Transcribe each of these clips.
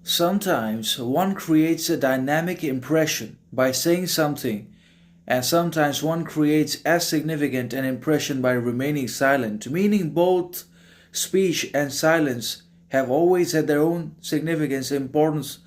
Sometimes one creates a dynamic impression by saying something, and sometimes one creates as significant an impression by remaining silent, meaning both speech and silence have always had their own significance, importance,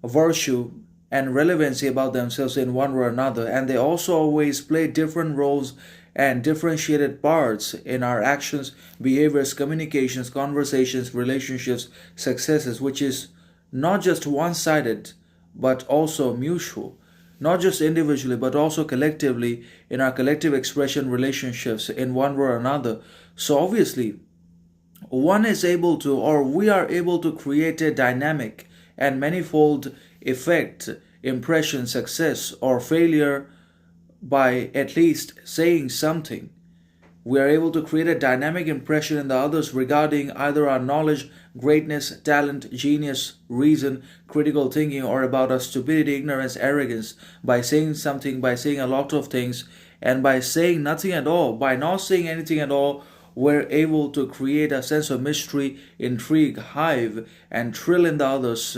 virtue, and relevancy about themselves in one or another, and they also always play different roles and differentiated parts in our actions, behaviors, communications, conversations, relationships, successes, which is not just one sided but also mutual, not just individually but also collectively in our collective expression relationships in one way or another. So, obviously, one is able to, or we are able to create a dynamic and manifold effect, impression, success, or failure by at least saying something. We are able to create a dynamic impression in the others regarding either our knowledge, greatness, talent, genius, reason, critical thinking, or about our stupidity, ignorance, arrogance by saying something, by saying a lot of things, and by saying nothing at all, by not saying anything at all. We're able to create a sense of mystery, intrigue, hive, and thrill in the others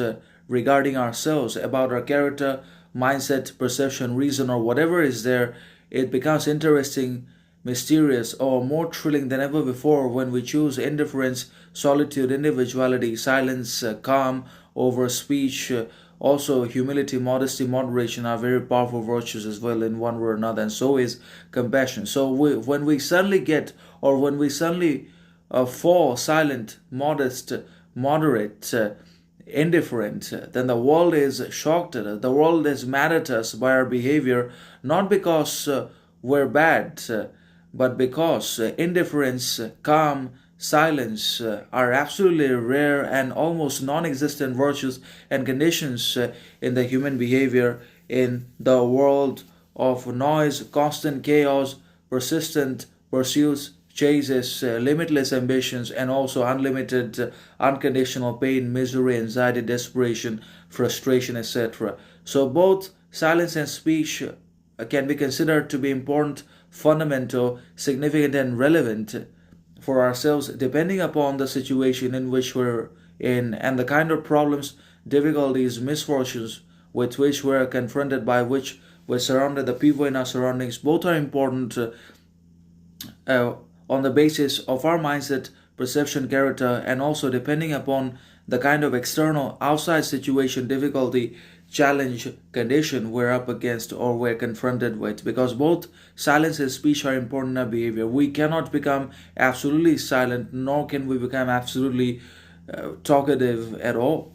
regarding ourselves, about our character, mindset, perception, reason, or whatever is there. It becomes interesting, mysterious, or more thrilling than ever before when we choose indifference, solitude, individuality, silence, calm over speech. Also, humility, modesty, moderation are very powerful virtues as well in one way or another, and so is compassion. So, when we suddenly get, or when we suddenly fall silent, modest, moderate, indifferent, then the world is shocked at us. The world is mad at us by our behavior, not because we're bad, but because indifference, calm, silence are absolutely rare and almost non existent virtues and conditions in the human behavior in the world of noise, constant chaos, persistent pursuits, chases, limitless ambitions, and also unlimited, unconditional pain, misery, anxiety, desperation, frustration, etc. So, both silence and speech can be considered to be important, fundamental, significant, and relevant for ourselves depending upon the situation in which we're in and the kind of problems, difficulties, misfortunes with which we're confronted, by which we're surrounded, the people in our surroundings. Both are important uh, on the basis of our mindset, perception, character, and also depending upon the kind of external, outside situation, difficulty, challenge, condition we're up against or we're confronted with. Because both silence and speech are important in our behavior. We cannot become absolutely silent, nor can we become absolutely talkative at all.